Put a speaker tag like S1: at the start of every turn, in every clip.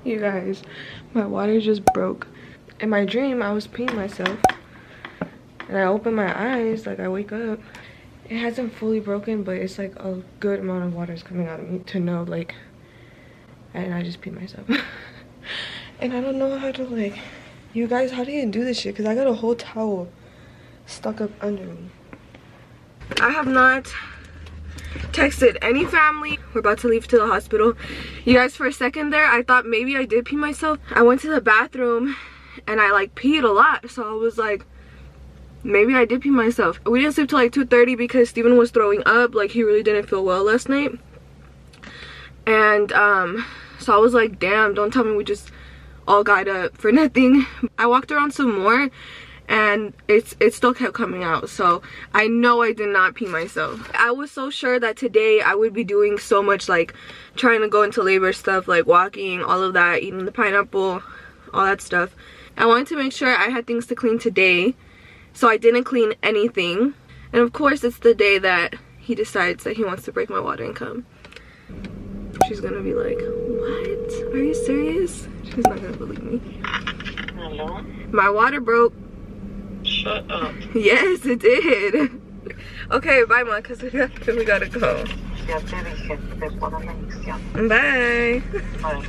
S1: You guys, my water just broke. In my dream, I was peeing myself. And I open my eyes, like I wake up. It hasn't fully broken, but it's like a good amount of water is coming out of me to know, like, and I just peed myself. And I don't know how to, like, you guys, how do you do this shit? Because I got a whole towel stuck up under me. I have not texted any family. We're about to leave to the hospital. You guys, for a second there, I thought maybe I did pee myself. I went to the bathroom and I like peed a lot, so I was like, maybe I did pee myself. We didn't sleep till like 2:30 because Steven was throwing up. Like, he really didn't feel well last night. And so I was like, damn, don't tell me we just all got up for nothing. I walked around some more and it still kept coming out, so I know I did not pee myself. I was so sure that today I would be doing so much, like trying to go into labor stuff, like walking, all of that, eating the pineapple, all that stuff. I wanted to make sure I had things to clean today, so I didn't clean anything. And of course, it's the day that he decides that he wants to break my water and come. She's gonna be like, what? Are you serious? She's not gonna believe me.
S2: Hello?
S1: My water broke.
S2: Shut up.
S1: Yes, it did. Okay, bye, Ma, because we gotta go. Bye.
S2: Bye.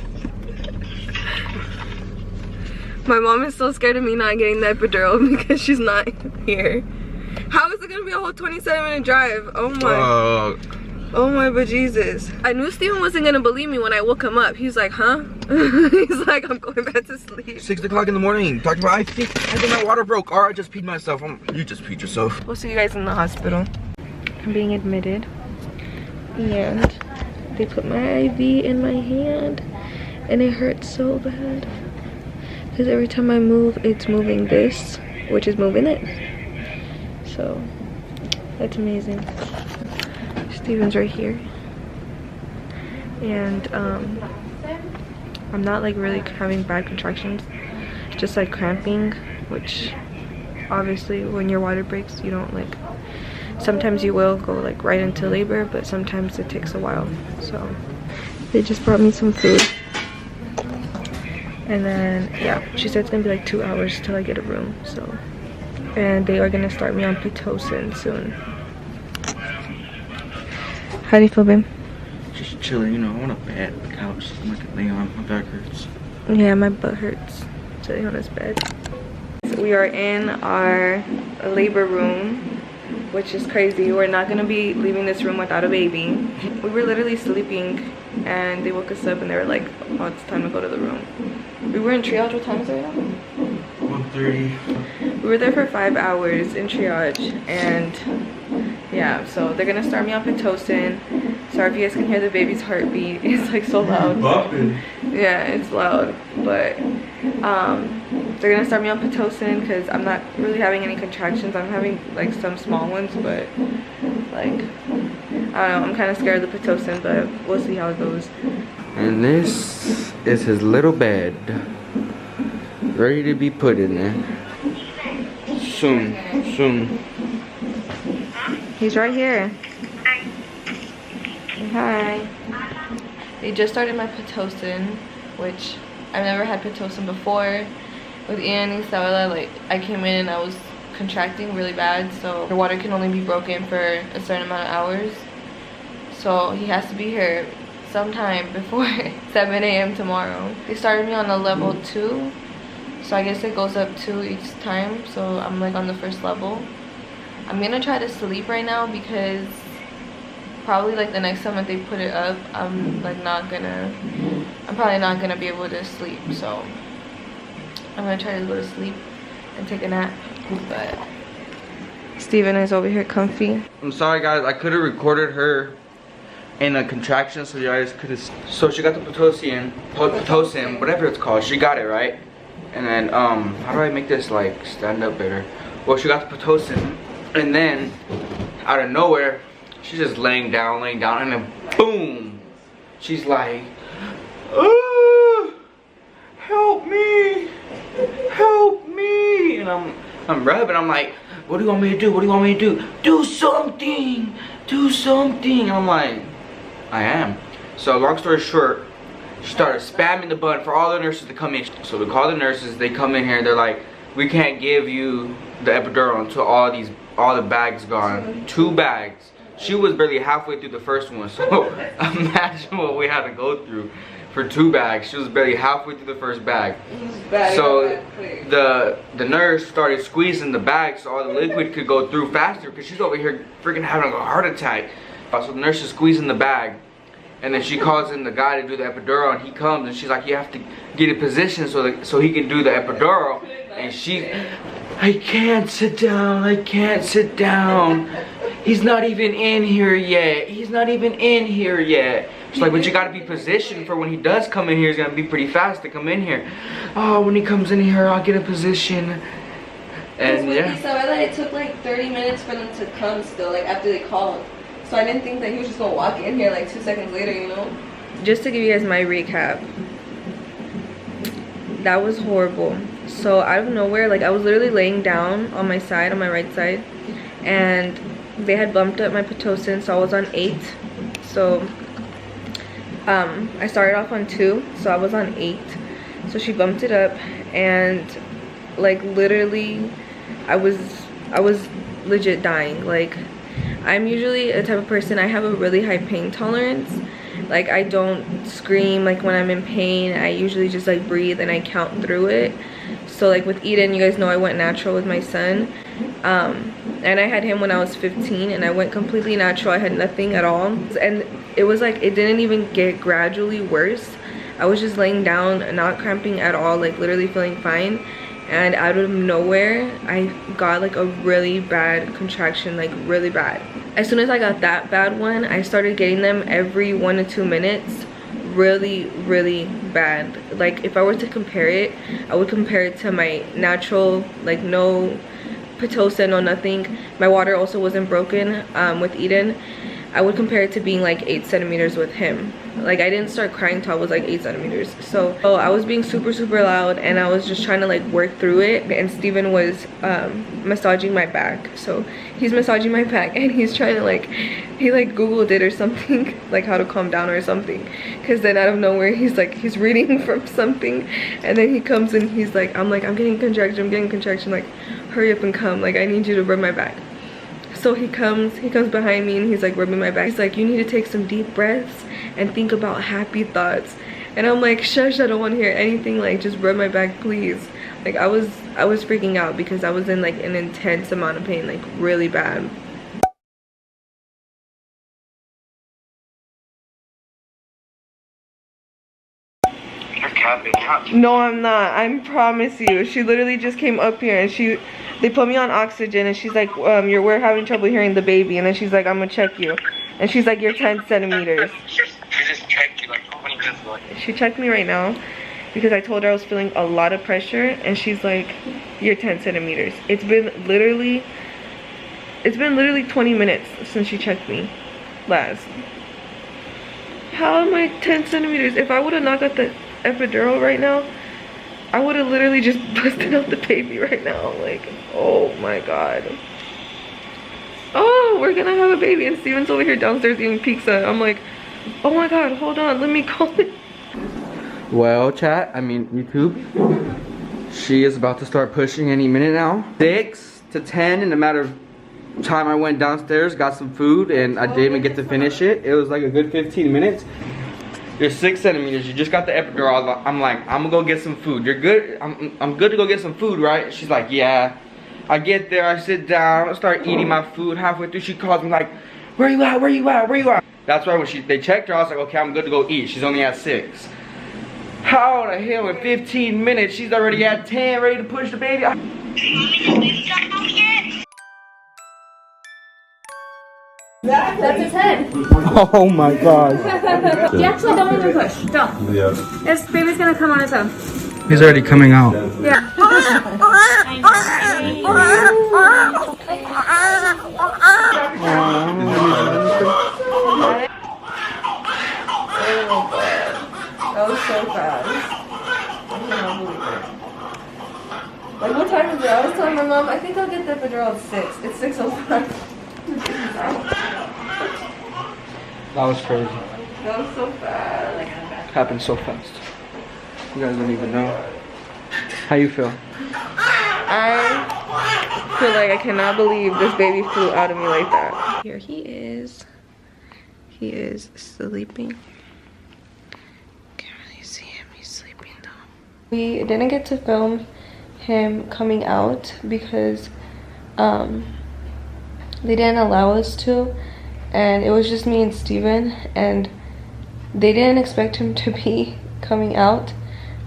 S1: My mom is so scared of me not getting the epidural because she's not here. How is it gonna be a whole 27-minute drive? Oh my. Oh my bejesus. I knew Steven wasn't gonna believe me when I woke him up. He's like, huh? He's like, I'm going back to sleep.
S3: 6 o'clock in the morning. Talking about, I think my water broke. Or I just peed myself. You just peed yourself.
S1: We'll see you guys in the hospital. I'm being admitted. And they put my IV in my hand. And it hurts so bad. Because every time I move, it's moving this, which is moving it. So, that's amazing. Steven's right here. And I'm not like really having bad contractions, just like cramping, which obviously when your water breaks, you don't like, sometimes you will go like right into labor, but sometimes it takes a while. So they just brought me some food, and then yeah, she said it's gonna be like 2 hours till I get a room. So, and they are gonna start me on Pitocin soon. How do you feel, babe?
S3: Just chilling, you know. I want a bed on the couch. I'm like laying on. My back hurts.
S1: Yeah, my butt hurts sitting on this bed. So we are in our labor room, which is crazy. We're not gonna be leaving this room without a baby. We were literally sleeping and they woke us up and they were like, oh, it's time to go to the room. We were in triage. What time is it right now?
S3: 1:30.
S1: We were there for 5 hours in triage, and yeah, so they're gonna start me on Pitocin. Sorry if you guys can hear the baby's heartbeat. It's like so loud. Yeah, it's loud. But they're gonna start me on Pitocin because I'm not really having any contractions. I'm having like some small ones, but like, I don't know, I'm kind of scared of the Pitocin, but we'll see how it goes.
S3: And this is his little bed, ready to be put in there. Soon, soon.
S1: He's right here. Hi. They just started my Pitocin, which I've never had Pitocin before. With Ian and Isabella, like, I came in and I was contracting really bad, so the water can only be broken for a certain amount of hours. So he has to be here sometime before 7 a.m. tomorrow. They started me on a level 2, so I guess it goes up 2 each time, so I'm like on the first level. I'm gonna try to sleep right now because probably like the next time that they put it up, I'm probably not gonna be able to sleep, so I'm gonna try to go to sleep and take a nap. But Steven is over here comfy.
S3: I'm sorry guys, I could have recorded her in a contraction so you guys could have. So she got the Pitocin, whatever it's called, she got it, right? And then how do I make this like stand up better? Well, she got the Pitocin, and then out of nowhere she's just laying down, and then boom, she's like, help me, help me. And I'm rubbing, I'm like, what do you want me to do? What do you want me to do? Do something, do something. And I'm like, I am. So long story short, started spamming the button for all the nurses to come in. So we call the nurses, they come in here, they're like, we can't give you the epidural until all the bags gone. 2 bags. She was barely halfway through the first one, so imagine what we had to go through for 2 bags. She was barely halfway through the first bag. So the nurse started squeezing the bag so all the liquid could go through faster, because she's over here freaking having a heart attack. So the nurse is squeezing the bag, and then she calls in the guy to do the epidural, and he comes and she's like, you have to get in position so he can do the epidural. And she, I can't sit down, I can't sit down. He's not even in here yet. He's not even in here yet. She's like, but you gotta be positioned for when he does come in here. He's gonna be pretty fast to come in here. Oh, when he comes in here, I'll get in position. And
S4: with
S3: yeah.
S4: Isabella, it took like 30 minutes for them to come still, like after they called. So I didn't think that he was just gonna walk in here like 2 seconds later, you know?
S1: Just to give you guys my recap, that was horrible. So out of nowhere, like I was literally laying down on my side, on my right side, and they had bumped up my Pitocin, so I was on 8. So I started off on 2, so I was on 8. So she bumped it up, and like literally I was legit dying. Like, I'm usually a type of person, I have a really high pain tolerance. Like, I don't scream like when I'm in pain. I usually just like breathe and I count through it. So like with Eden, you guys know I went natural with my son, and I had him when I was 15, and I went completely natural. I had nothing at all, and it was like it didn't even get gradually worse. I was just laying down, not cramping at all, like literally feeling fine. And out of nowhere, I got like a really bad contraction, like really bad. As soon as I got that bad one, I started getting them every 1 to 2 minutes. Really, really bad. Like, if I were to compare it, I would compare it to my natural, like no Pitocin, no nothing. My water also wasn't broken with Eden. I would compare it to being like 8 centimeters with him. Like, I didn't start crying till I was like 8 centimeters. So I was being super loud, and I was just trying to like work through it. And Steven was massaging my back. So he's massaging my back, and he's trying to like, he like Googled it or something, like how to calm down or something. Because then out of nowhere, he's like, he's reading from something, and then he comes and he's like, I'm getting contraction, like hurry up and come, like I need you to rub my back. So he comes behind me, and he's like rubbing my back. He's like, you need to take some deep breaths and think about happy thoughts. And I'm like, shush, I don't want to hear anything, like just rub my back, please. Like I was freaking out because I was in like an intense amount of pain, like really bad.
S2: You're capping out.
S1: No, I'm not. I promise you. She literally just came up here, and they put me on oxygen, and she's like, we're having trouble hearing the baby. And then she's like, I'm gonna check you. And she's like, you're 10 centimeters.
S2: She just checked you like 20 minutes ago.
S1: She checked me right now because I told her I was feeling a lot of pressure, and she's like, you're 10 centimeters. It's been literally 20 minutes since she checked me last. How am I 10 centimeters? If I would have not got the epidural right now, I would have literally just busted out the baby right now. Like, oh my god. Oh, we're gonna have a baby, and Steven's over here downstairs eating pizza. I'm like, oh my god, hold on, let me call it.
S3: Well, chat, I mean YouTube, she is about to start pushing any minute now. 6 to 10 in a matter of time. I went downstairs, got some food, and I didn't even get to finish it. It was like a good 15 minutes. You're 6 centimeters. You just got the epidural. I'm like, I'm gonna go get some food. You're good? I'm good to go get some food, right? She's like, yeah. I get there, I sit down, I start eating my food. Halfway through, she calls me like, where you at? Where you at? Where you at? That's why when they checked her, I was like, okay, I'm good to go eat. She's only at 6. How the hell in 15 minutes she's already at 10, ready to push the baby?
S5: That's his head.
S3: Oh my god.
S5: You actually don't need to push. Don't. Yeah. This baby's gonna come on its own.
S3: He's already coming out.
S5: Yeah.
S1: That was so fast. I cannot believe it. Like, what time is it? I was telling my mom, I think I'll get the epidural at 6. It's 6:05.
S3: That was crazy.
S1: That was so fast.
S3: happened so fast. You guys don't even know. How you feel?
S1: I feel like I cannot believe this baby flew out of me like that. Here he is. He is sleeping. Can't really see him. He's sleeping though. We didn't get to film him coming out because they didn't allow us to, and it was just me and Steven, and they didn't expect him to be coming out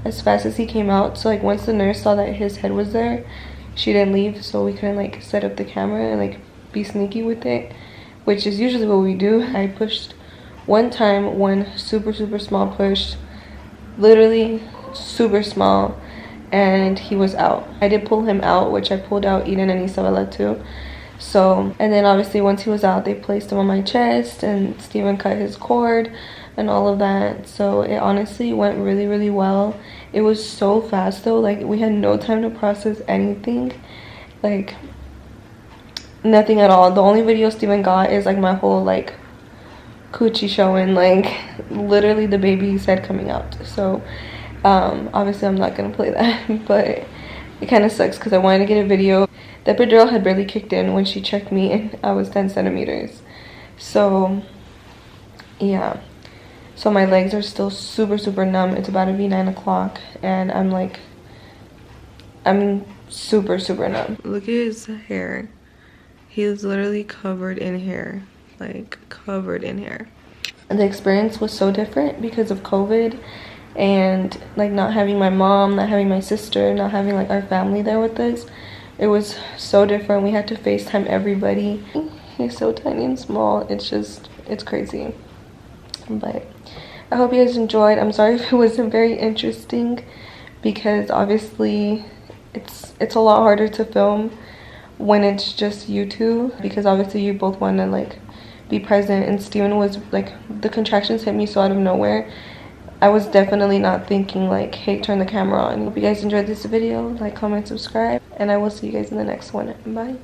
S1: as fast as he came out. So like once the nurse saw that his head was there, she didn't leave, so we couldn't like set up the camera and like be sneaky with it, which is usually what we do. I pushed one time, one super small push, literally super small, and he was out. I did pull him out, which I pulled out Eden and Isabella too. So, and then obviously once he was out, they placed him on my chest and Steven cut his cord and all of that. So it honestly went really well. It was so fast though, like we had no time to process anything, like nothing at all. The only video Steven got is like my whole like coochie showing, like literally the baby's head coming out. So obviously I'm not gonna play that, but it kind of sucks because I wanted to get a video. The epidural had barely kicked in when she checked me and I was 10 centimeters. So yeah, so my legs are still super numb. It's about to be 9 o'clock and I'm super numb. Look at his hair. He is literally covered in hair, like covered in hair. And the experience was so different because of COVID and like not having my mom, not having my sister, not having like our family there with us. It was so different. We had to FaceTime everybody. He's so tiny and small. It's crazy. But I hope you guys enjoyed. I'm sorry if it wasn't very interesting because obviously it's a lot harder to film when it's just you two, because obviously you both want to like be present, and Steven was like, the contractions hit me so out of nowhere. I was definitely not thinking like, hey, turn the camera on. Hope you guys enjoyed this video. Like, comment, subscribe, and I will see you guys in the next one. Bye.